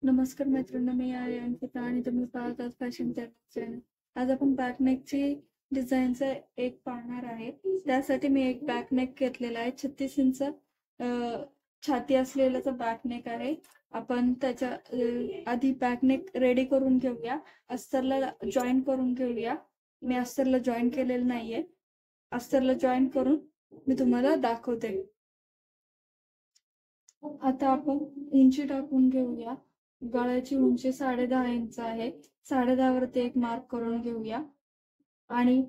नमस्कार मैत्रिणी, मी आहे अंकिता आणि तुम्ही पाहत आहात फॅशन चॅनल. आज आपण बॅकनेकची डिझाईनचा एक पाहणार आहे. त्यासाठी मी एक बॅकनेक घेतलेला आहे. 36 इंच छाती असलेला बॅकनेक आहे. आपण त्याच्या आधी बॅकनेक रेडी करून घेऊया. अस्तरला जॉईन करून घेऊया. मी अस्तरला जॉईन केलेलं नाहीये. अस्तरला जॉईन करून मी तुम्हाला दाखवते. आता आपण उंची टाकून घेऊया. गळ्याची उंची 10.5 इंच आहे. 10.5 वरती एक मार्क करून घेऊया आणि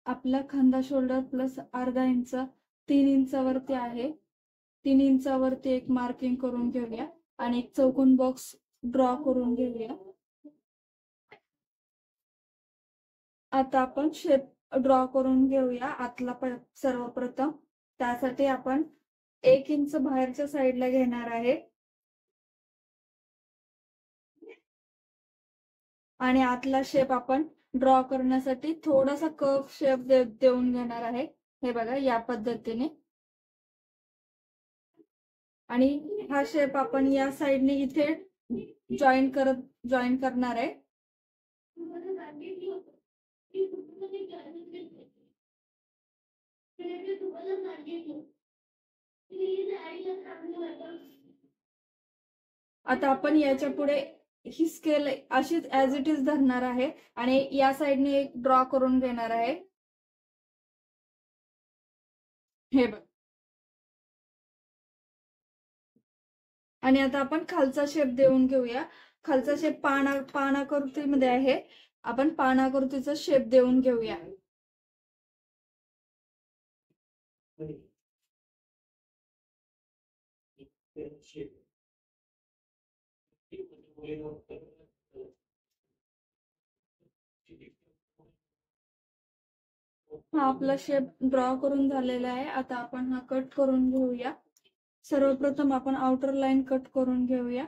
आपला खांदा शोल्डर प्लस अर्धा इंच 3 इंचावरती आहे. 3 इंचावरती एक मार्किंग करून घेऊया आणि एक चौकोन बॉक्स ड्रॉ करून घेऊया. आता आपण शेप ड्रॉ करून घेऊया आतला सर्वप्रथम. त्यासाठी आपण 1 इंच बाहेरच्या साईडला घेणार आहे आणि आतला शेप आपण ड्रॉ करण्यासाठी थोडासा कर्व शेप देऊन घेणार आहे. हे बघा, या पद्धतीने. आणि हा शेप आपण या साईडने इथे जॉईन करणार आहे. आता आपण याच्या पुढे ही स्केल अशीच ऍज इट इज धरणार आहे आणि या साईडने एक ड्रॉ करून घेणार आहे. हे बघ. आणि आता आपण खालचा शेप देऊन घेऊया. खालचा शेप पानाकृतीमध्ये आहे. आपण पानाकृतीचा शेप देऊन घेऊया. हा आपला शेप ड्रॉ करून झालेला आहे. आता आपण हा कट करून घेऊया. सर्वप्रथम आपण आउटर लाईन कट करून घेऊया.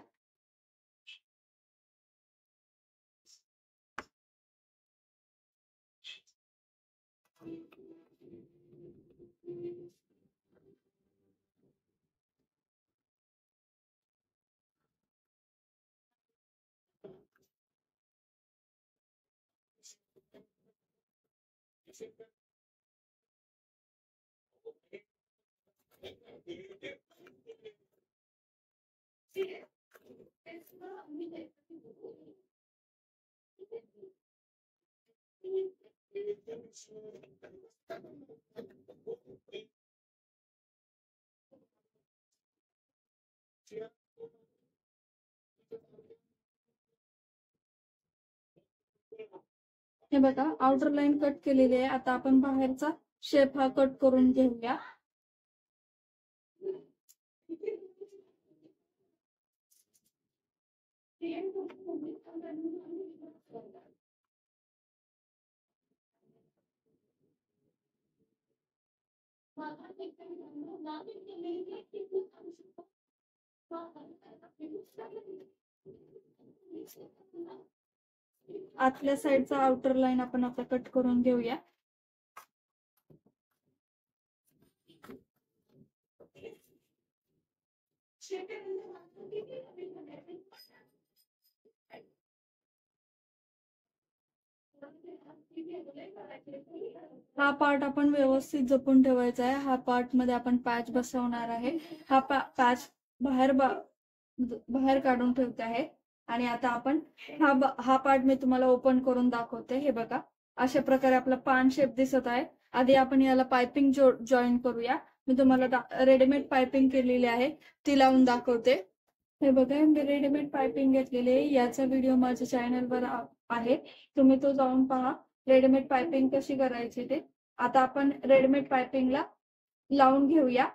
हे बघा, आउटर लाईन कट केलेली आहे. आता आपण बाहेरचा शेप हा कट करून घेऊया. आतल्या साईडचा आउटर लाईन आपण आता कट करून घेऊया. हा पार्ट आपण व्यवस्थित जपून ठेवायचा आहे. हा पार्ट मध्ये आपण पॅच बसवणार आहे. हा पॅच बाहेर काढून ठेवते आहे. आणि आता आपण हा पार्ट मी तुम्हाला ओपन करून दाखवते. हे बघा, अशा प्रकारे आपला पान शेप दिसत आहे. आधी आपण याला पायपिंग जॉईन करूया. मी तुम्हाला रेडीमेड पायपिंग केलेली आहे, ती लावून दाखवते. हे बघा, मी रेडीमेड पायपिंग घेतलेली आहे. याचा व्हिडिओ माझ्या चॅनलवर आहे, तुम्ही तो जाऊन पहा, रेडीमेड पायपिंग कशी करायची ते. आता आपण रेडीमेड पायपिंगला लावून घेऊया.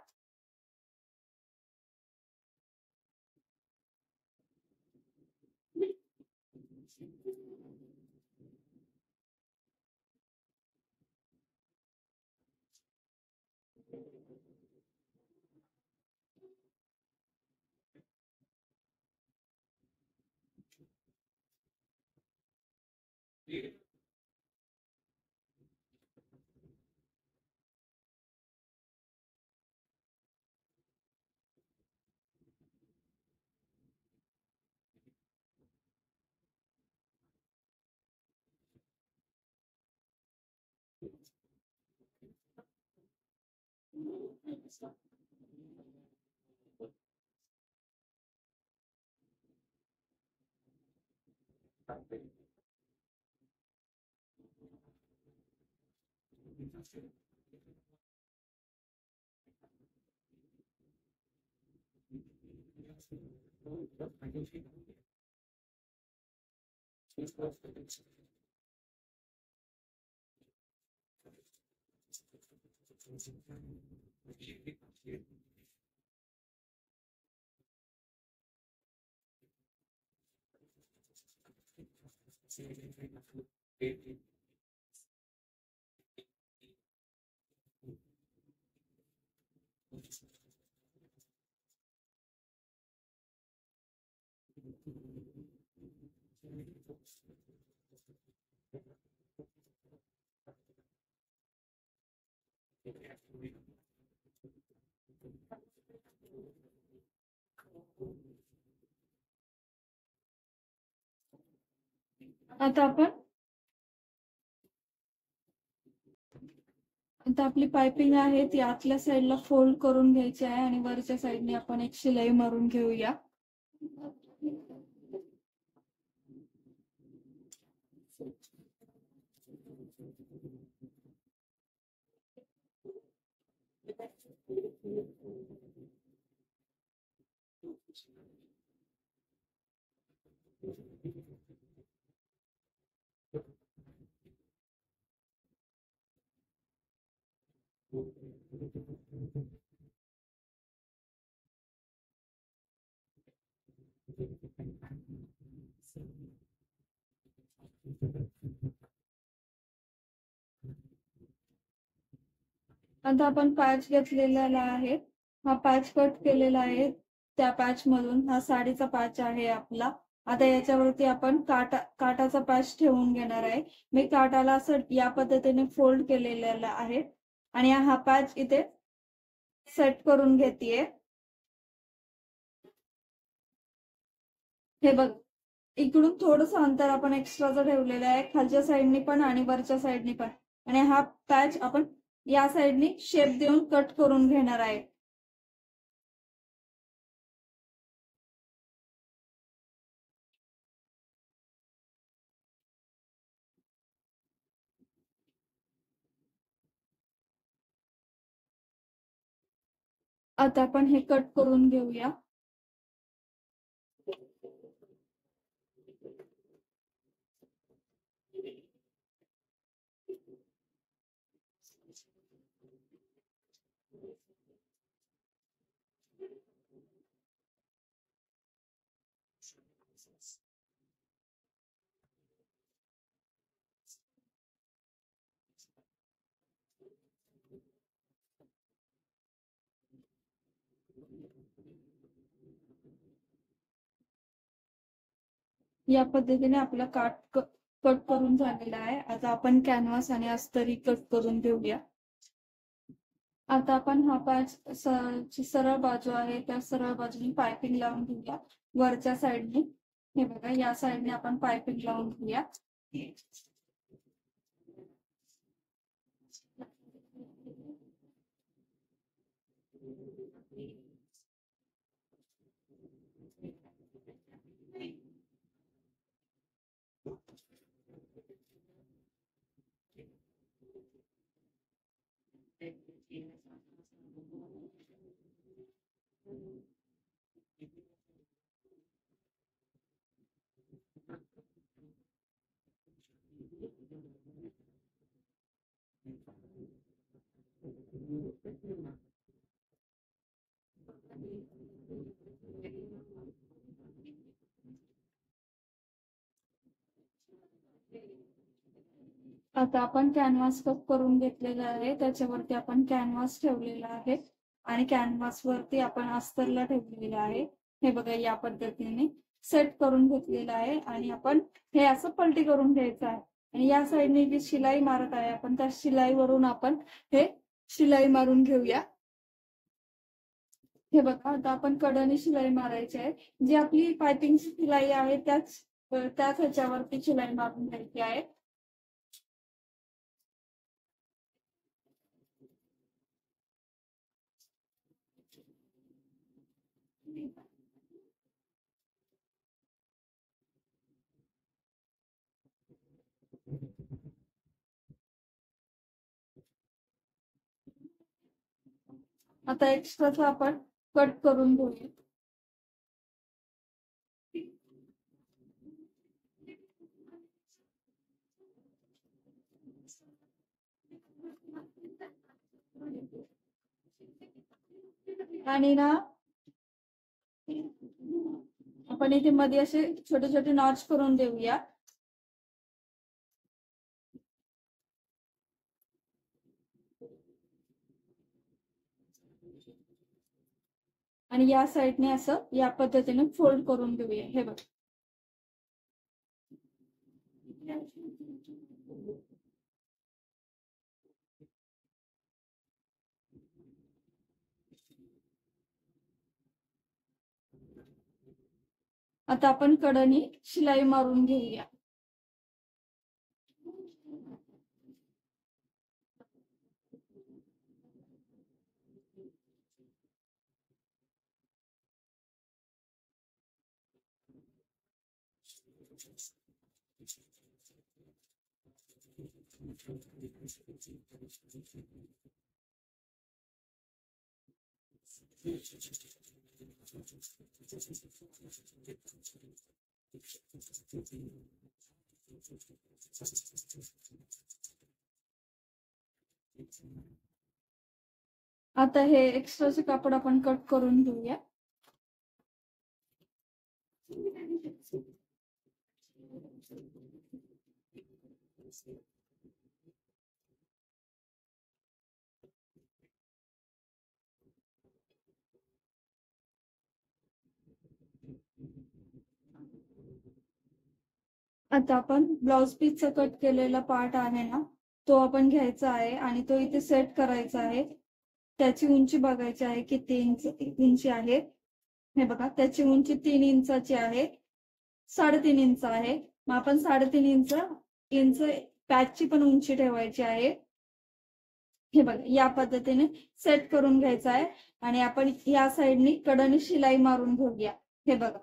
आता आपली पायपिंग आहे ती आतल्या साईडला फोल्ड करून घ्यायची आहे आणि वरच्या साईडने आपण एक शिलाई मारून घेऊया. आता आपण पॅच घेतलेला आहे. हा पॅच कट केलेला आहे. त्या पॅच मधून हा साडीचा पॅच आहे आपला. आता याच्यावरती आपण काटाचा पॅच ठेवून घेणार आहे. मी काटाला असं या पद्धतीने फोल्ड केलेला आहे आणि हा पॅच इथे सेट करून घेतेय. हे बघ, इकडून थोडस अंतर आपण एक्स्ट्राचं ठेवलेलं आहे, खालच्या साईडनी पण आणि वरच्या साईडनी पण. आणि हा पॅच आपण या साईडनी शेप देऊन कट करून घेणार आहे. आता आपण हे कट करून घेऊया. या पद्धतीने आपला कट करून झालेला आहे. आता आपण कॅनव्हास आणि अस्तरी कट करून घेऊया. आता आपण हा पॅच ची सरळ बाजू आहे त्या सरळ बाजूने पायपिंग लावून घेऊया वरच्या साईडने. हे बघा, या साईडने आपण पायपिंग लावून घेऊया. आता आपण कॅनव्हास कट करून घेतलेला आहे. त्याच्यावरती आपण कॅनव्हास ठेवलेला आहे आणि कॅनव्हास वरती आपण अस्तरला ठेवलेलं आहे. हे बघा, या पद्धतीने सेट करून घेतलेलं आहे आणि आपण हे असं पलटी करून घ्यायचं आहे. आणि या साईडने जी शिलाई मारत आहे आपण त्या शिलाईवरून आपण हे शिलाई मारून घेऊया. हे बघा, आता आपण कडेने शिलाई मारायची आहे. जी आपली पायपिंगची शिलाई आहे त्याच ह्याच्यावरती शिलाई मारून घ्यायची आहे. आता एक्स्ट्राचं आपण कट करून घेऊया. आणि ना आपण इथे मध्ये असे छोटे छोटे नॉच करून देऊया. आणि या साईडने असं या पद्धतीने फोल्ड करून घेऊया. हे बघ, आता आपण कडनी शिलाई मारून घेऊया. आता हे एक्स्ट्राचे कापड आपण कट करून घेऊया. आता आपण ब्लाउज पीसचा कट केलेला पार्ट आहे ना, तो आपण घ्यायचा आहे आणि तो इथे सेट करायचा आहे. त्याची उंची बघायची आहे किती इंची आहे. हे बघा, त्याची उंची 3 इंचाची आहे, 3.5 इंच आहे. मग आपण 3.5 इंच पॅचची पण उंची ठेवायची आहे. हे बघा, या पद्धतीने सेट करून घ्यायचा आहे आणि आपण या साईडनी कडनी शिलाई मारून घेऊया. हे बघा,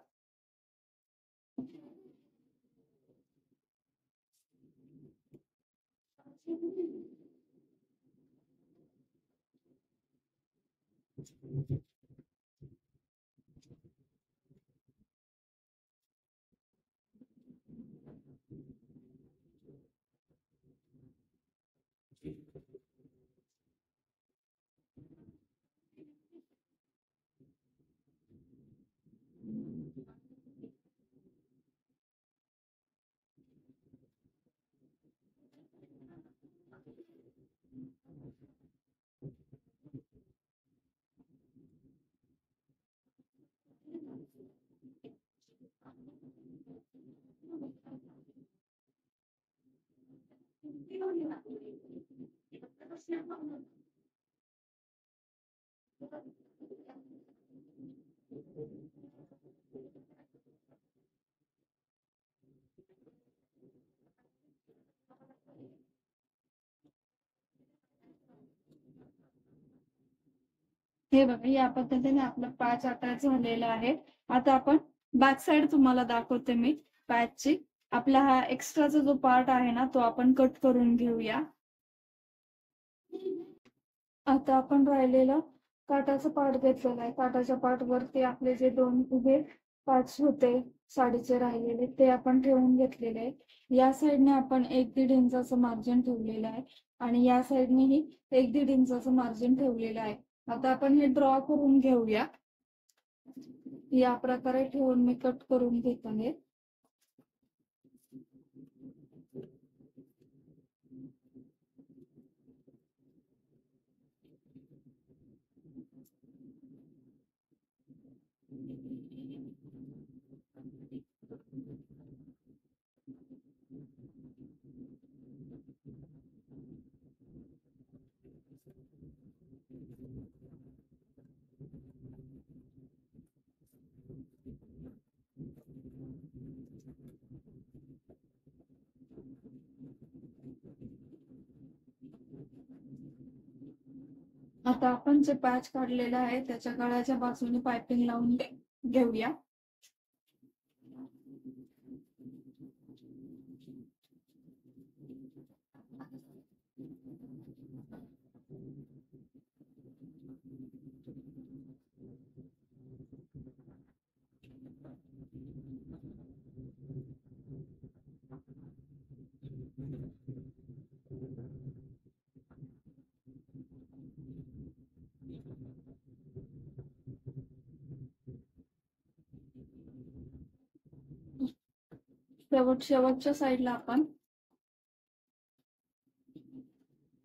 हे बघा, या पद्धतीने आपलं पॅच अटॅच झालेला आहे. आता आपण बॅक साइड तुम्हाला दाखवते मी पॅचची. आपला हा एक्स्ट्राचा जो पार्ट आहे ना, तो आपण कट करून घेऊया. आता आपण राहिलेलं काटाचा पार्ट घेतलेला आहे. काटाच्या पार्ट वरती आपले जे 2 उभे पार्ट्स होते साडीचे राहिलेले, ते आपण ठेवून घेतलेले आहे. या साईडने आपण 1-1.5 इंचाचं मार्जिन ठेवलेलं आहे आणि या साईडनेही 1-1.5 इंचाचं मार्जिन ठेवलेलं आहे. आता आपण हे ड्रॉ करून घेऊया. या प्रकारे ठेवून मी कट करून घेत आहे. आता आपण जे पॅच काढलेला आहे त्याच्या गळ्याच्या बाजूने पायपिंग लावून घेऊया. शेवटच्या साईडला आपण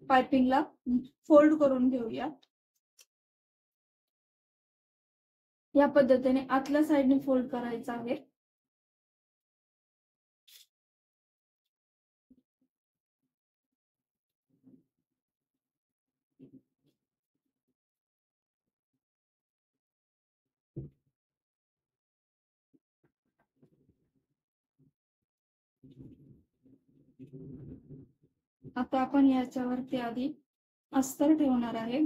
पायपिंगला फोल्ड करून घेऊया. या पद्धतीने आतल्या साईडने फोल्ड करायचं आहे. आता आपण याच्यावरती आधी अस्तर ठेवणार आहे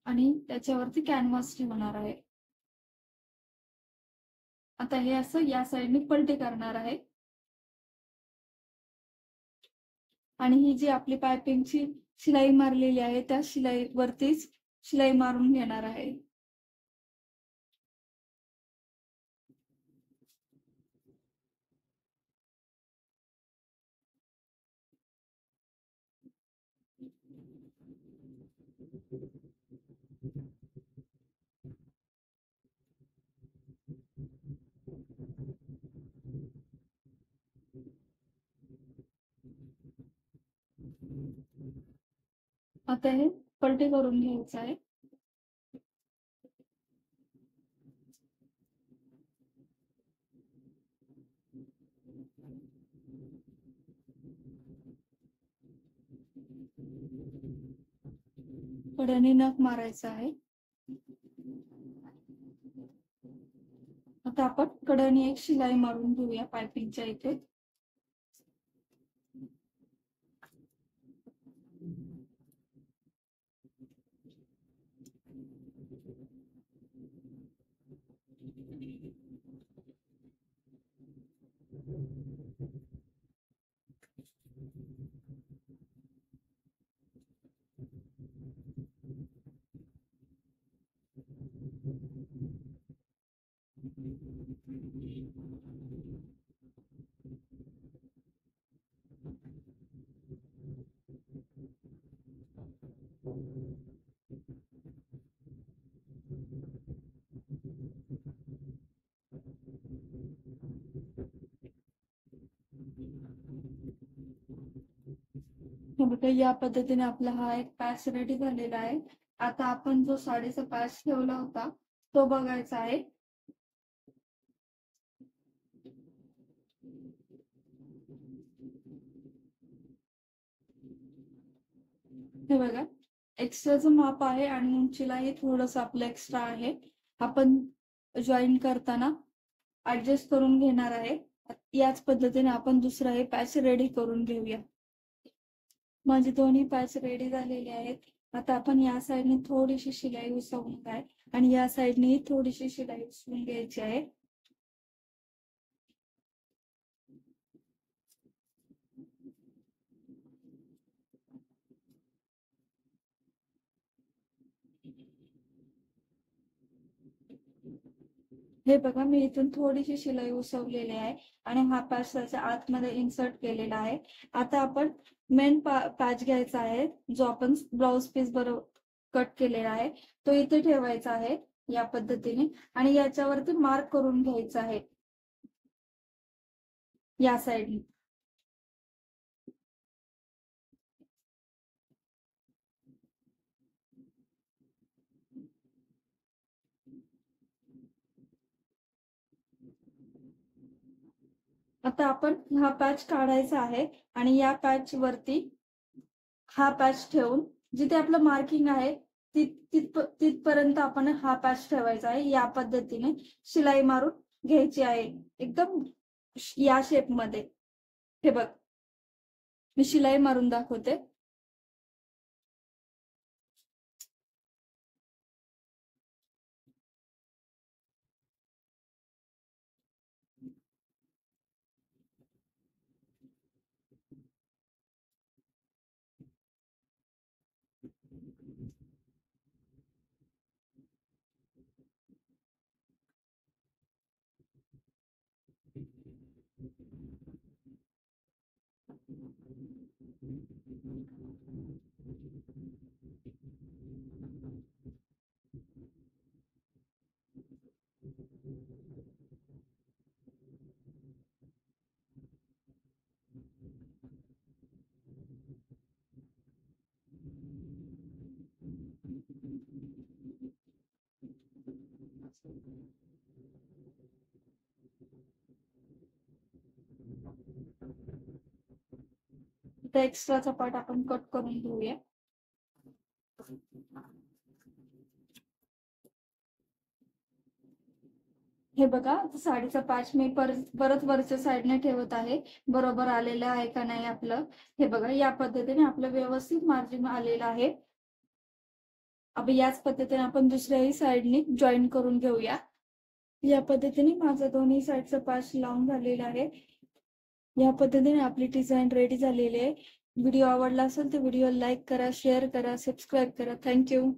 आणि त्याच्यावरती कॅनव्हास ठेवणार आहे. आता हे असं या साईडने पलटी करणार आहे आणि ही जी आपली पायपिंगची शिलाई मारलेली आहे त्या शिलाईवरतीच शिलाई मारून घेणार आहे. आता हे पलटी करून घ्यायचं आहे. कड्याने नख मारायचं आहे. आता आपण कड्याने एक शिलाई मारून घेऊया पायपिंगच्या इथे. या पद्धतीने आपला हा एक पॅच रेडी झालेला आहे. आता आपण जो साडीचा पॅच ठेवला होता तो बघायचा आहे. हे बघा, एक्स्ट्राचं माप आहे आणि उंचीलाही थोडस आपलं एक्स्ट्रा आहे. आपण जॉईन करताना ऍडजस्ट करून घेणार आहे. याच पद्धतीने आपण दुसरा हे पॅच रेडी करून घेऊया. माझे दोन्ही पॅच रेडी झालेले आहेत. आता आपण या साईडने थोडीशी शिलाई उसवून घ्याय आणि या साईडने थोडीशी शिलाई उसवून घ्यायची आहे. हे बघा, मी इथून थोडीशी शिलाई उसवलेली आहे आणि हा पॅच त्याच्या आतमध्ये इन्सर्ट केलेला आहे. आता आपण मेन पॅच घ्यायचा आहे जो आपण ब्लाउज पीस बरोबर कट केलेला आहे तो इथे ठेवायचा आहे या पद्धतीने आणि याच्यावरती मार्क करून घ्यायचा आहे या साईडने. आता आपण हा पॅच काढायचा आहे आणि या पॅच वरती हा पॅच ठेवून जिथे आपलं मार्किंग आहे तिथपर्यंत आपण हा पॅच ठेवायचा आहे. या पद्धतीने शिलाई मारून घ्यायची आहे एकदम या शेप मध्ये. हे बघ, मी शिलाई मारून दाखवते. आता एक्स्ट्राचा पार्ट आपण कट करून घेऊया. हे बघा, साडीचा पाच मी परत वरच्या साईडने ठेवत आहे. बरोबर आलेलं आहे का नाही आपलं. हे बघा, या पद्धतीने आपलं व्यवस्थित मार्जिन आलेलं आहे. अब याच पद्धतीने आपण दुसऱ्याही साईडने जॉईन करून घेऊया. या पद्धतीने माझं दोन्ही साईडचं पाच लावून झालेलं आहे. या पद्धतीने आपली डिझाईन रेडी झालेली आहे. व्हिडिओ आवडला असेल तर व्हिडिओ लाईक करा, शेअर करा, सबस्क्राईब करा. थँक्यू.